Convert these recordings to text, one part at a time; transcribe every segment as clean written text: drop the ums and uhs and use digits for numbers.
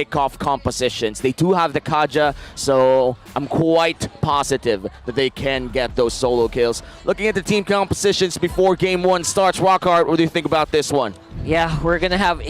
pick-off compositions. They do have the Kaja, so I'm quite positive that they can get those solo kills. Looking at the team compositions before Game 1 starts, Rockhart, what do you think about this one? Yeah, we're gonna have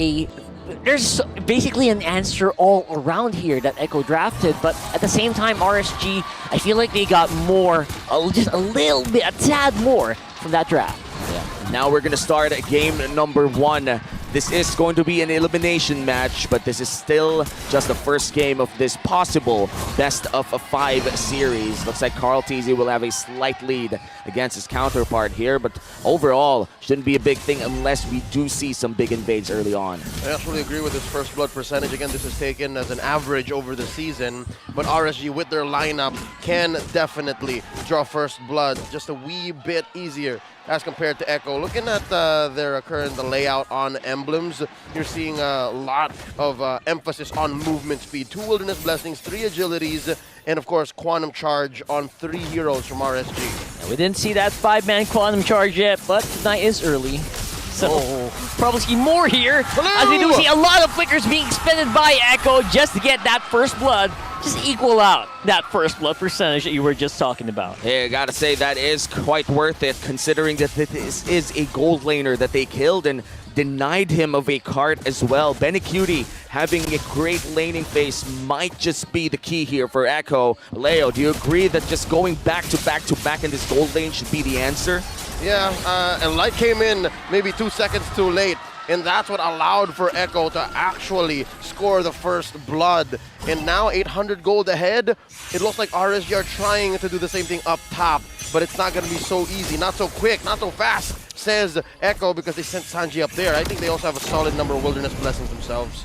there's basically an answer all around here that Echo drafted, but at the same time, RSG, I feel like they got more, just a little bit, a tad more from that draft. Yeah. Now we're going to start game number 1. This is going to be an elimination match, but this is still just the first game of this possible best-of-5 series. Looks like Carl TZ will have a slight lead against his counterpart here, but overall, shouldn't be a big thing unless we do see some big invades early on. I absolutely agree with this first blood percentage. Again, this is taken as an average over the season, but RSG with their lineup can definitely draw first blood just a wee bit easier as compared to Echo. Looking at their current layout on emblems, you're seeing a lot of emphasis on movement speed. 2 Wilderness Blessings, 3 Agilities, and of course Quantum Charge on 3 heroes from RSG. We didn't see that 5-man Quantum Charge yet, but tonight is early. So probably see more here, as we do see a lot of flickers being expended by Echo just to get that first blood, just equal out that first blood percentage that you were just talking about. Yeah, I gotta say that is quite worth it, considering that this is a gold laner that they killed and denied him of a cart as well. Benecutie having a great laning phase might just be the key here for Echo. Leo, do you agree that just going back to back in this gold lane should be the answer? Yeah, and Light came in maybe 2 seconds too late, and that's what allowed for Echo to actually score the first blood. And now 800 gold ahead. It looks like RSG are trying to do the same thing up top, but it's not going to be so easy, not so quick, not so fast, says Echo, because they sent Sanji up there. I think they also have a solid number of Wilderness Blessings themselves.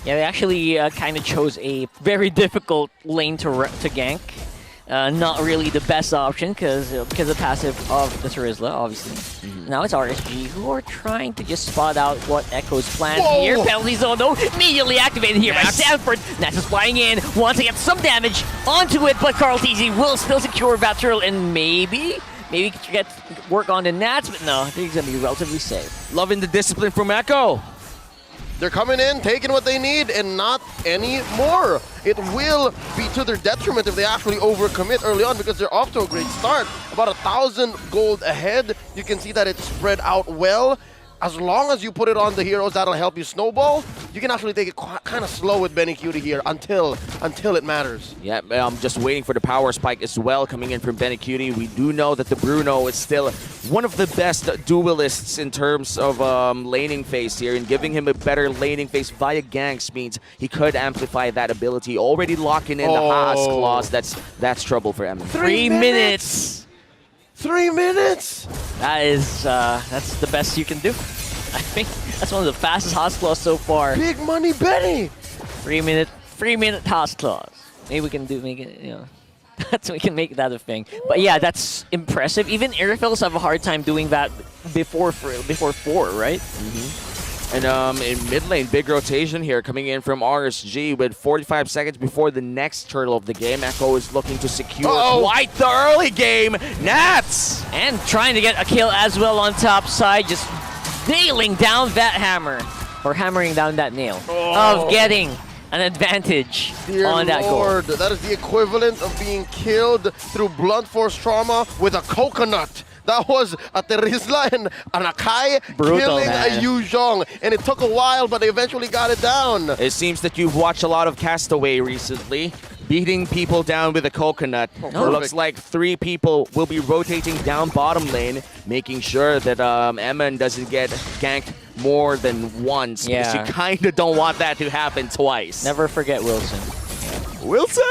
Yeah, they actually kind of chose a very difficult lane to gank. Not really the best option because of the passive of the Terizla, obviously. Now it's RSG who are trying to just spot out what Echo's plan here. Penalty zone though, immediately activated here by Sanford. Nats is flying in, wants to get some damage onto it, but Carl TZ will still secure Battle and maybe get work on the Nats, but no, I think he's going to be relatively safe. Loving the discipline from Echo. They're coming in, taking what they need, and not any more. It will be to their detriment if they actually overcommit early on, because they're off to a great start. About 1,000 gold ahead. You can see that it's spread out well. As long as you put it on the heroes, that'll help you snowball. You can actually take it kind of slow with Benecutie here until it matters. Yeah, I'm just waiting for the power spike as well coming in from Benecutie. We do know that the Bruno is still one of the best duelists in terms of laning phase here, and giving him a better laning phase via ganks means he could amplify that ability. Already locking in the Haas clause. That's trouble for Emin. 3 minutes! 3 minutes? That is, that's the best you can do. I think that's one of the fastest Haas claws so far. Big money Benny! 3 minute Haas claws. Maybe we can make it, you know. We can make that a thing. But yeah, that's impressive. Even Airfills have a hard time doing that before 4, right? And in mid lane, big rotation here coming in from RSG with 45 seconds before the next turtle of the game. Echo is looking to secure quite the early game. Nats! And trying to get a kill as well on top side, just nailing down that hammer. Or hammering down that nail. Of getting an advantage on that goal. That is the equivalent of being killed through blunt force trauma with a coconut. That was a Terizla and an Akai killing a Yu Zhong. And it took a while, but they eventually got it down. It seems that you've watched a lot of Castaway recently. Beating people down with a coconut. Looks like 3 people will be rotating down bottom lane, making sure that Emin doesn't get ganked more than once. Yeah. Because you kind of don't want that to happen twice. Never forget Wilson. Wilson!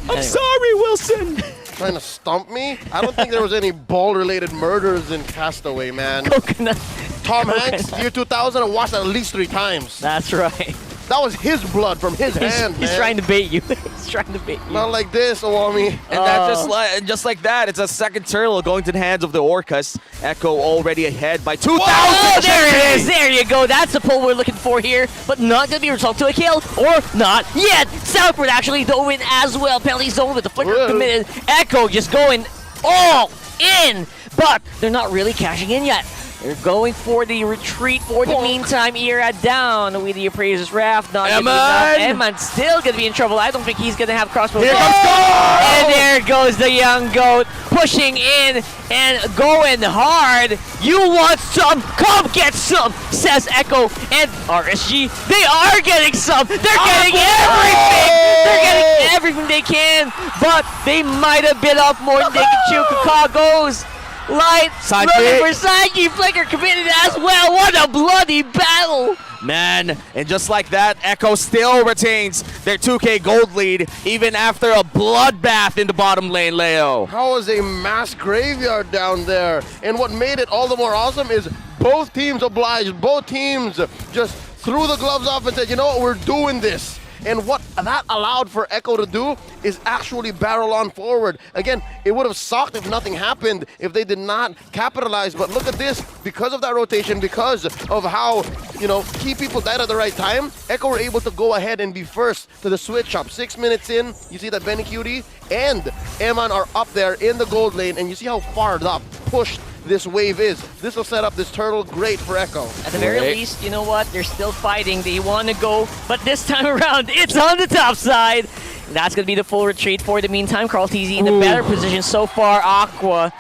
I'm sorry, Wilson! Trying to stump me? I don't think there was any ball-related murders in Castaway, man. Coconut. Tom Hanks, year 2000, I watched that at least 3 times. That's right. That was his blood from his hand, He's man. trying to bait you. He's trying to bait you. Not like this, Owami. And that just like that, it's a second turtle going to the hands of the Orcas. Echo already ahead by 2,000. Oh, there it is. There you go. That's the pull we're looking for here, but not going to be resolved to a kill, or not yet. Southward actually though in as well. Penalty zone with the flicker committed. Echo just going all in, but they're not really cashing in yet. They're going for the retreat for the meantime. Era down with the appraiser's raft. Not gonna be enough. Eman still gonna be in trouble. I don't think he's gonna have crossbow. Here comes Goat! And there goes the young goat pushing in and going hard. You want some? Come get some, says Echo and RSG. They are getting some. They're getting everything. They're getting everything they can, but they might have bit off more than they can chew. Kaká goes. Light looking for Psyche. Flicker committed as well. What a bloody battle. Man, and just like that, Echo still retains their 2K gold lead even after a bloodbath in the bottom lane, Leo. How was a mass graveyard down there? And what made it all the more awesome is both teams obliged. Both teams just threw the gloves off and said, you know what, we're doing this. And what that allowed for Echo to do is actually barrel on forward. Again, it would have sucked if nothing happened, if they did not capitalize. But look at this, because of that rotation, because of how, key people died at the right time, Echo were able to go ahead and be first to the switch up. 6 minutes in, you see that Benny Cutie and Eman are up there in the gold lane, and you see how far up, pushed this wave is. This will set up this turtle great for Echo. At the very least, you know what? They're still fighting. They want to go, but this time around, it's on the top side. That's going to be the full retreat for the meantime. Carl TZ in the better position so far. Aqua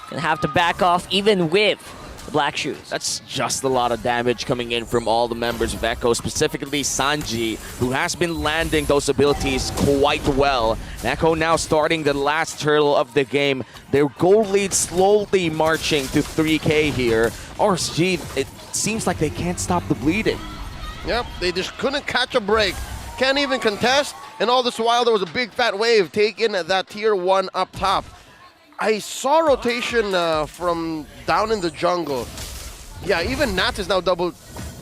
going to have to back off even with the black shoes. That's just a lot of damage coming in from all the members of Echo, specifically Sanji, who has been landing those abilities quite well. Echo now starting the last turtle of the game. Their goal lead slowly marching to 3K here. RSG, it seems like they can't stop the bleeding. Yep, they just couldn't catch a break. Can't even contest, and all this while there was a big fat wave taking that tier 1 up top. I saw rotation from down in the jungle. Yeah, even Nats is now double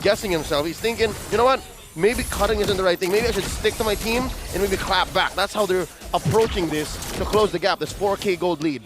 guessing himself. He's thinking, you know what? Maybe cutting isn't the right thing. Maybe I should stick to my team and maybe clap back. That's how they're approaching this to close the gap, this 4K gold lead.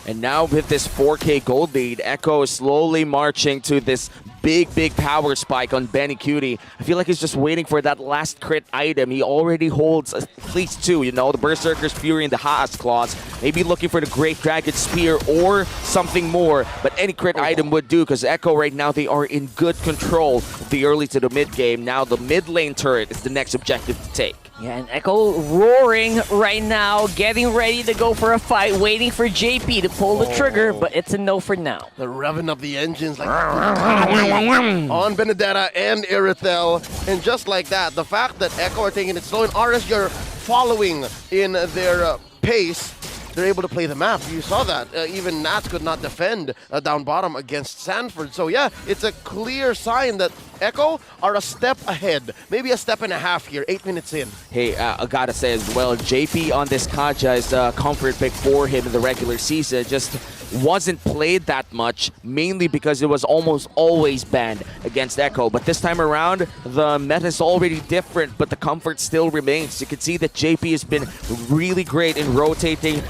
And now with this 4K gold lead, Echo is slowly marching to this big power spike on Benny Cutie. I feel like he's just waiting for that last crit item. He already holds at least 2, the Berserker's Fury and the Haas Claws. Maybe looking for the Great Dragon Spear or something more, but any crit item would do, because Echo right now, they are in good control of the early to the mid game. Now the mid lane turret is the next objective to take. Yeah, and Echo roaring right now, getting ready to go for a fight, waiting for JP to pull the trigger, but it's a no for now. They're revving up the engines like on Benedetta and Irithel. And just like that, the fact that Echo are taking it slow and RSG are following in their pace, they're able to play the map. You saw that. Even Nats could not defend down bottom against Sanford. So yeah, it's a clear sign that Echo are a step ahead. Maybe a step and a half here, 8 minutes in. Hey, I gotta say as well, JP on this Kaja is a comfort pick for him in the regular season. Just wasn't played that much, mainly because it was almost always banned against Echo. But this time around, the meta is already different, but the comfort still remains. You can see that JP has been really great in rotating,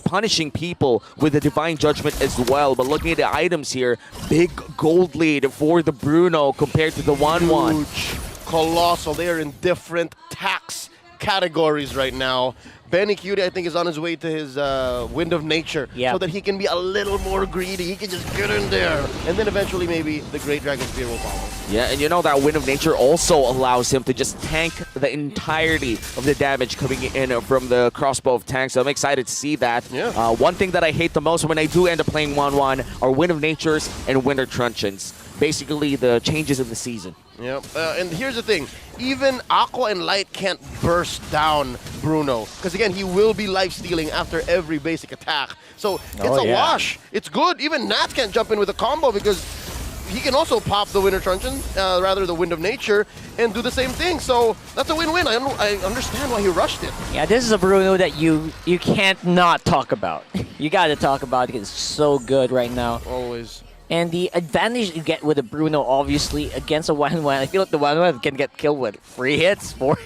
punishing people with the Divine Judgment as well. But looking at the items here, big gold lead for the Bruno compared to the 1-1. Huge, colossal. They are in different tax categories right now. Benny Cutie, I think, is on his way to his Wind of Nature, so that he can be a little more greedy. He can just get in there, and then eventually maybe the Great Dragon Spear will follow. Yeah, and that Wind of Nature also allows him to just tank the entirety of the damage coming in from the crossbow of tanks. So I'm excited to see that. Yeah. One thing that I hate the most when I do end up playing 1-1 are Wind of Natures and Winter Truncheons. Basically, the changes in the season. Yep. And here's the thing. Even Aqua and Light can't burst down Bruno. Because again, he will be life-stealing after every basic attack. So it's a wash. It's good. Even Nats can't jump in with a combo because he can also pop the Winter Truncheon, rather the Wind of Nature, and do the same thing. So that's a win-win. I understand why he rushed it. Yeah, this is a Bruno that you can't not talk about. You got to talk about it because it's so good right now. Always. And the advantage you get with a Bruno, obviously, against a 1-1, I feel like the 1-1 can get killed with 3 hits, 4,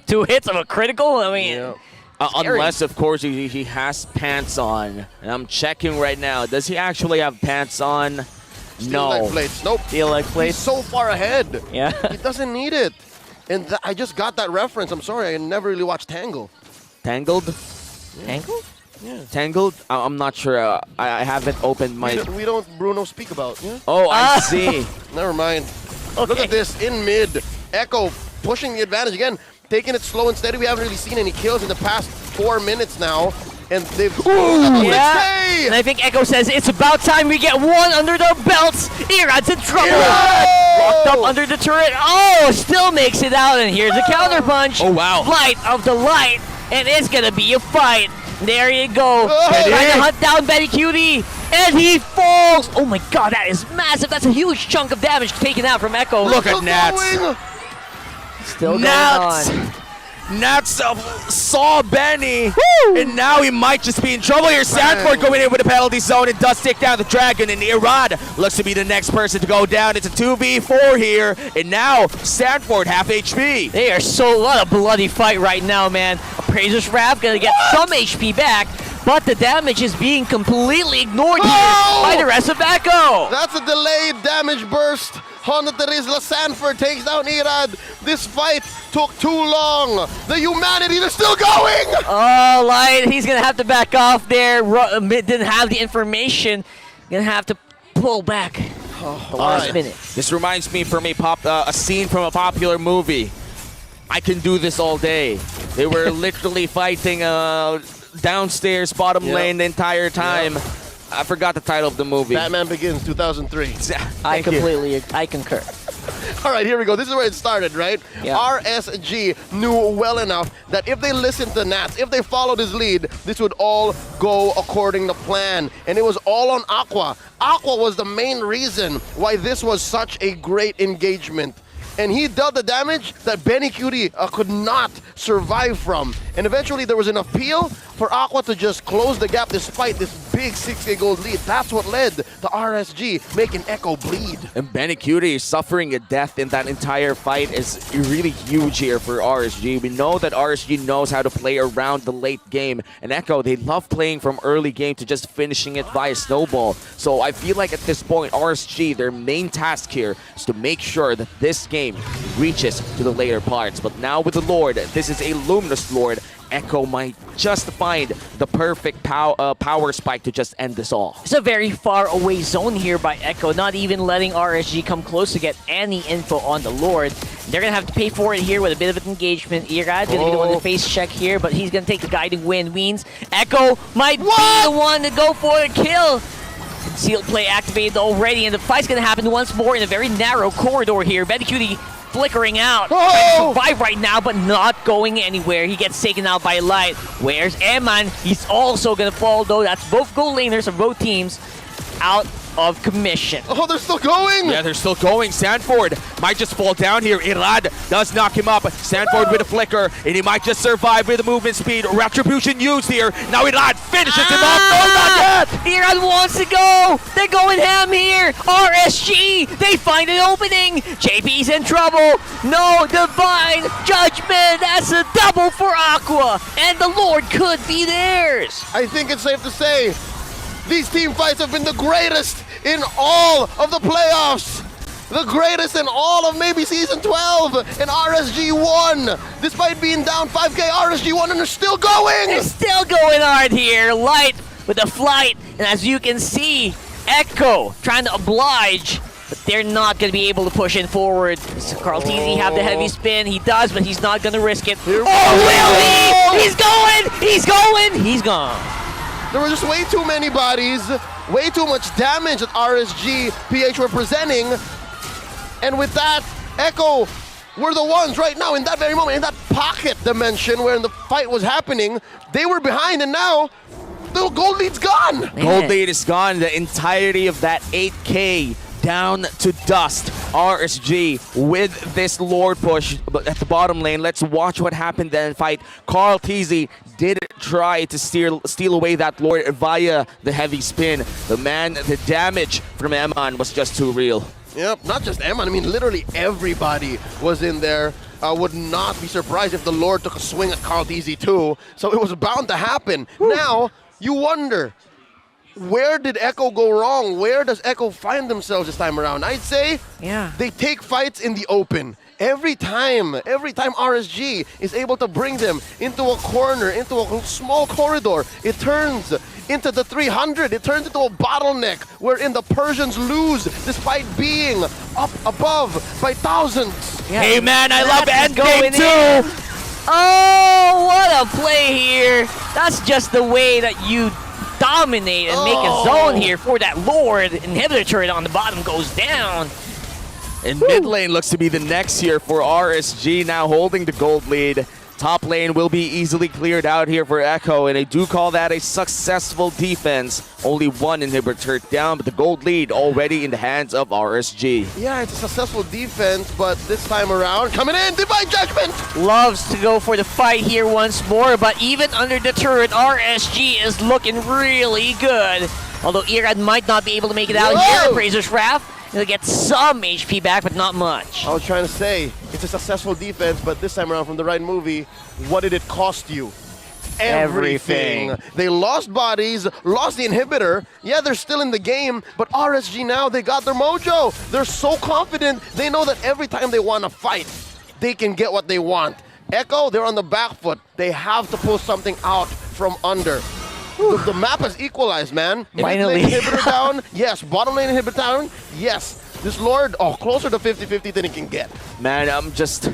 2 hits of a critical. I mean, unless, of course, he has pants on. And I'm checking right now. Does he actually have pants on? Steel leg plates. Nope. Steel leg plates. He's so far ahead. Yeah. He doesn't need it. And I just got that reference. I'm sorry, I never really watched Tangle. Tangled? Tangled? Tangled? I'm not sure. I haven't opened my... We don't Bruno speak about. Yeah? Oh, I see. Never mind. Okay. Look at this in mid. Echo pushing the advantage again, taking it slow and steady. We haven't really seen any kills in the past 4 minutes now. And they've... Yeah. And I think Echo says it's about time we get one under the belts. Irad's in trouble. Locked up under the turret. Oh, still makes it out. And here's a counter punch. Oh, wow. Light of the light. And it's going to be a fight. There you go. Trying to hunt down Betty Cutie. And he falls. Oh my god, that is massive. That's a huge chunk of damage taken out from Echo. Look at Nats. Still going Nats. on. Nats saw Benny, and now he might just be in trouble here. Sanford going in with a penalty zone and does take down the Dragon, and Irad looks to be the next person to go down. It's a 2v4 here, and now Sanford half HP. They are so, what a bloody fight right now, man. Appraiser's Wrath gonna get some HP back, but the damage is being completely ignored here by the rest of Echo. That's a delayed damage burst. Honda Terizla Sanford takes down Irad. This fight took too long. The humanity, they're still going! Oh, Light, he's gonna have to back off there. Didn't have the information. Gonna have to pull back the last minute. This reminds me from a scene from a popular movie. I can do this all day. They were literally fighting downstairs, bottom lane the entire time. I forgot the title of the movie. Batman Begins, 2003. I concur. All right, here we go. This is where it started, right? Yeah. RSG knew well enough that if they listened to Nats, if they followed his lead, this would all go according to plan. And it was all on Aqua. Aqua was the main reason why this was such a great engagement. And he dealt the damage that Benny Cutie could not survive from. And eventually there was enough peel for Aqua to just close the gap despite this big 6K gold lead. That's what led to RSG making Echo bleed. And Benny Cutie suffering a death in that entire fight is really huge here for RSG. We know that RSG knows how to play around the late game. And Echo, they love playing from early game to just finishing it via snowball. So I feel like at this point, RSG, their main task here is to make sure that this game reaches to the later parts. But now with the Lord, this is a Luminous Lord. Echo might just find the perfect power spike to just end this all. It's a very far away zone here by Echo, not even letting RSG come close to get any info on the Lord. They're going to have to pay for it here with a bit of an engagement. Irad going to be the one to face check here, but he's going to take the guiding wind. Means Echo might be the one to go for the kill. Concealed play activated already, and the fight's going to happen once more in a very narrow corridor here. Betty Cutie flickering out. Trying to survive right now, but not going anywhere. He gets taken out by Light. Where's Eman? He's also going to fall, though. That's both goal laners of both teams out of commission. Oh, they're still going! Yeah, they're still going. Sanford might just fall down here. Irad does knock him up. Sanford with a flicker, and he might just survive with the movement speed. Retribution used here. Now Irad finishes him off. No, not yet! Irad wants to go! They're going ham here! RSG! They find an opening! JP's in trouble! No, Divine Judgment! That's a double for Aqua! And the Lord could be theirs! I think it's safe to say these team fights have been the greatest in all of the playoffs. The greatest in all of maybe Season 12. And RSG won. Despite being down 5K, RSG won and they're still going. They're still going hard here. Light with a flight. And as you can see, Echo trying to oblige. But they're not going to be able to push in forward. Carl TZ have the heavy spin. He does, but he's not going to risk it. Will he? He's going! He's going! He's gone. There were just way too many bodies, way too much damage that RSG PH were presenting. And with that, Echo were the ones right now in that very moment, in that pocket dimension where the fight was happening, they were behind and now the gold lead's gone. Man. Gold lead is gone. The entirety of that 8K down to dust. RSG with this Lord push at the bottom lane. Let's watch what happened then fight. Carl TZ did try to steal away that Lord via the heavy spin. The damage from Eman was just too real. Yep, not just Eman. I mean, literally everybody was in there. Would not be surprised if the Lord took a swing at Carl TZ too. So it was bound to happen. Now, you wonder, where did Echo go wrong? Where does Echo find themselves this time around? I'd say they take fights in the open. Every time RSG is able to bring them into a corner, into a small corridor, it turns into the 300. It turns into a bottleneck wherein the Persians lose despite being up above by thousands. Yeah. Hey man, I love That's endgame going too! Oh, what a play here. That's just the way that you dominate and make a zone here for that Lord. Inhibitor turret on the bottom goes down. And mid lane looks to be the next here for RSG, now holding the gold lead. Top lane will be easily cleared out here for Echo, and I do call that a successful defense. Only one inhibitor turret down, but the gold lead already in the hands of RSG. Yeah, it's a successful defense, but this time around, coming in, Divine Judgment! Loves to go for the fight here once more, but even under the turret, RSG is looking really good. Although Irad might not be able to make it out here, Appraiser's Wrath. He'll get some HP back, but not much. I was trying to say, it's a successful defense, but this time around from the right movie, what did it cost you? Everything. They lost bodies, lost the inhibitor. Yeah, they're still in the game, but RSG now, they got their mojo. They're so confident. They know that every time they want to fight, they can get what they want. Echo, they're on the back foot. They have to pull something out from under. The map has equalized, man. Finally. Mid lane inhibitor down. Yes. Bottom lane inhibitor down. Yes. This Lord, closer to 50-50 than he can get. Man, I'm just...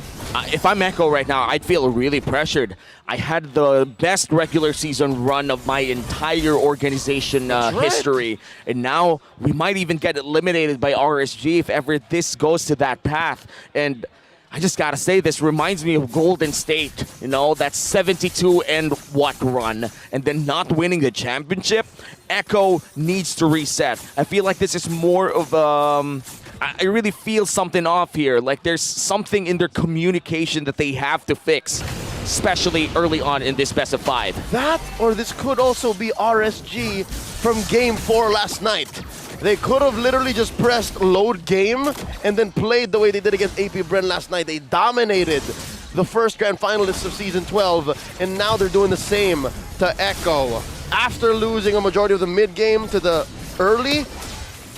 if I'm Echo right now, I'd feel really pressured. I had the best regular season run of my entire organization history. And now we might even get eliminated by RSG if ever this goes to that path. And I just gotta say, this reminds me of Golden State, you know, that 72 and what run, and then not winning the championship. Echo needs to reset. I feel like this is more of I really feel something off here. Like there's something in their communication that they have to fix, especially early on in this best of 5. That, or this could also be RSG from Game 4 last night. They could have literally just pressed load game and then played the way they did against AP Bren last night. They dominated the first grand finalists of Season 12, and now they're doing the same to Echo. After losing a majority of the mid game to the early,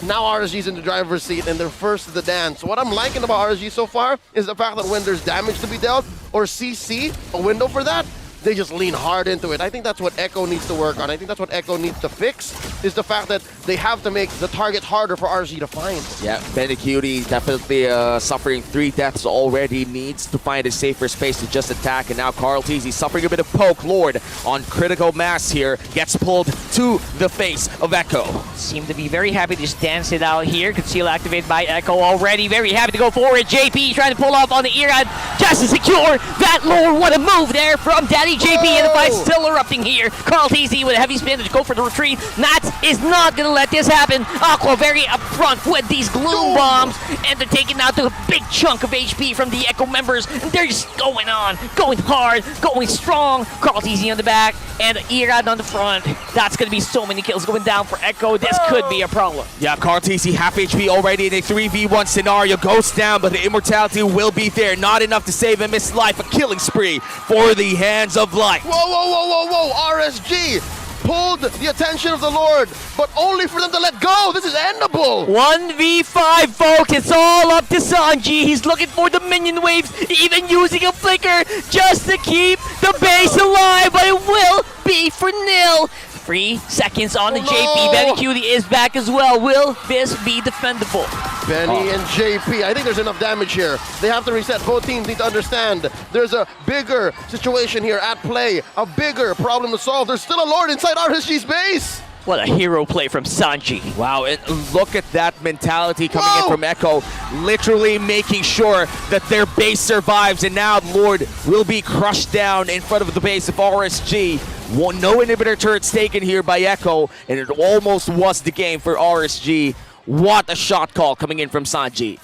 now RSG's in the driver's seat and they're first to the dance. What I'm liking about RSG so far is the fact that when there's damage to be dealt, or CC, a window for that, they just lean hard into it. I think that's what Echo needs to work on. I think that's what Echo needs to fix, is the fact that they have to make the target harder for RSG to find. Yeah, Benecutie definitely suffering 3 deaths already, needs to find a safer space to just attack. And now Carl Teasy suffering a bit of poke. Lord on critical mass here, gets pulled to the face of Echo. Seem to be very happy to just dance it out here. Conceal activated by Echo already. Very happy to go forward. JP trying to pull off on the Irad just to secure that Lord. What a move there from Daddy JP, and the fight's still erupting here. Carl TZ with a heavy spin to go for the retreat. Nats is not going to let this happen. Aqua very upfront with these gloom bombs, and they're taking out a big chunk of HP from the Echo members, and they're just going on, going hard, going strong. Carl TZ on the back, and Irad on the front. That's going to be so many kills going down for Echo. This could be a problem. Yeah, Carl TC half HP already in a 3v1 scenario. Goes down, but the immortality will be there. Not enough to save him his life. A killing spree for the Hands of Light. Whoa, whoa, whoa, whoa, whoa. RSG pulled the attention of the Lord, but only for them to let go. This is endable. 1v5, folks. It's all up to Sanji. He's looking for the minion waves, even using a flicker just to keep the base alive, but it will be for nil. 3 seconds on the JP. Benecutie is back as well. Will this be defendable? Benny and JP, I think there's enough damage here. They have to reset. Both teams need to understand there's a bigger situation here at play, a bigger problem to solve. There's still a Lord inside RSG's base. What a hero play from Sanji. Wow, and look at that mentality coming in from Echo, literally making sure that their base survives, and now Lord will be crushed down in front of the base of RSG. No inhibitor turrets taken here by Echo, and it almost was the game for RSG. What a shot call coming in from Sanji.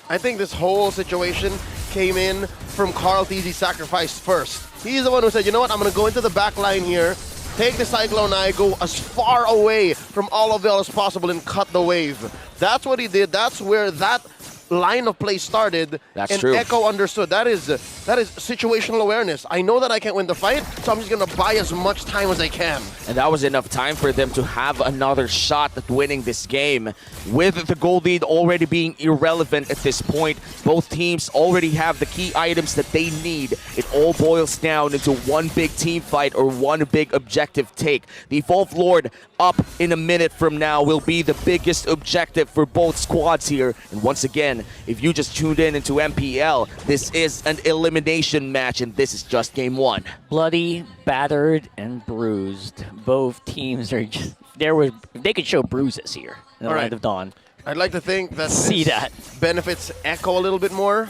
I think this whole situation came in from Carl Teasy sacrifice first. He's the one who said, you know what, I'm going to go into the back line here, take the Cyclone Eye, go as far away from all of y'all as possible and cut the wave. That's what he did. That's where that line of play started, That's and true. Echo understood. That is situational awareness. I know that I can't win the fight, so I'm just going to buy as much time as I can. And that was enough time for them to have another shot at winning this game. With the goal lead already being irrelevant at this point, both teams already have the key items that they need. It all boils down into one big team fight or one big objective take. The Evolved Lord up in a minute from now will be the biggest objective for both squads here. And once again, if you just tuned in into MPL, this is an elimination match and this is just game one. Bloody, battered, and bruised. Both teams are just they could show bruises here in the All Light right. of Dawn. I'd like to think that See this that. benefits Echo a little bit more.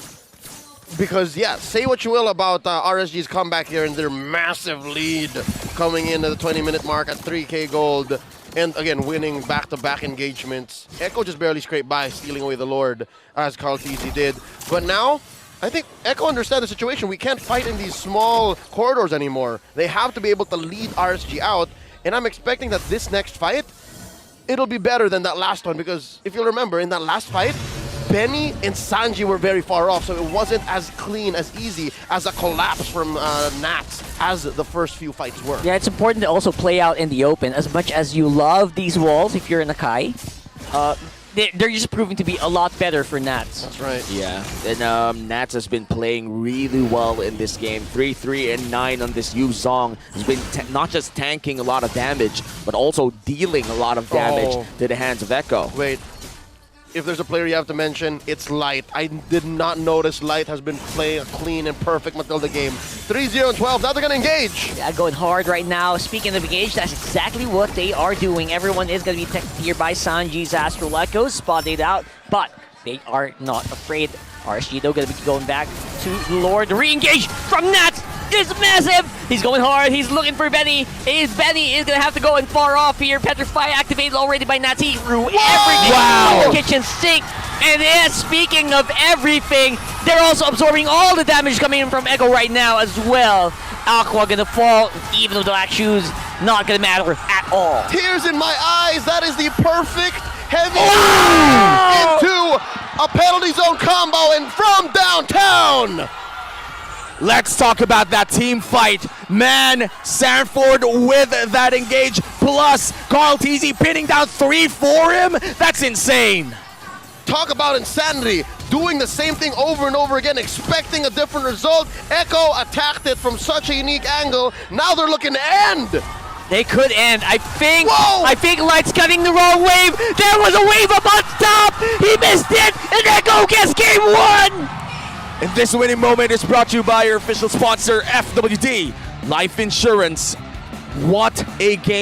Because, yeah, say what you will about RSG's comeback here and their massive lead coming in at the 20-minute mark at 3K gold. And, again, winning back-to-back engagements. Echo just barely scraped by, stealing away the Lord, as Carl Teasy did. But now, I think Echo understands the situation. We can't fight in these small corridors anymore. They have to be able to lead RSG out. And I'm expecting that this next fight, it'll be better than that last one. Because, if you'll remember, in that last fight, Benny and Sanji were very far off, so it wasn't as clean, as easy as a collapse from Nats as the first few fights were. Yeah, it's important to also play out in the open. As much as you love these walls, if you're in Akai, they're just proving to be a lot better for Nats. That's right. Yeah, and Nats has been playing really well in this game. 3-3 and 9 on this Yu Zong has been not just tanking a lot of damage, but also dealing a lot of damage to the hands of Echo. Wait. If there's a player you have to mention, it's Light. I did not notice Light has been playing a clean and perfect Matilda game. 3-0 and 12, now they're gonna engage. Yeah, going hard right now. Speaking of engage, that's exactly what they are doing. Everyone is going to be protected here by Sanji's Astral Echoes, spotted out, but they are not afraid. RSG, though, going to be going back to Lord. Re-engage from Nats! It's massive! He's going hard. He's looking for Benny. Benny is going to have to go and far off here. Petrify activated already by Nats. He threw everything from the kitchen sink. And yes, speaking of everything, they're also absorbing all the damage coming in from Echo right now as well. Aqua going to fall, even with the black shoes. Not going to matter at all. Tears in my eyes. That is the perfect heavy into a penalty zone combo and from downtown. Let's talk about that team fight. Man, Sanford with that engage, plus Carl Teasy pinning down 3 for him. That's insane. Talk about insanity. Doing the same thing over and over again, expecting a different result. Echo attacked it from such a unique angle. Now they're looking to end. They could end. I think Whoa! Light's cutting the wrong wave. There was a wave up on top. He missed it, and Echo gets game one. And this winning moment is brought to you by your official sponsor, FWD Life Insurance. What a game.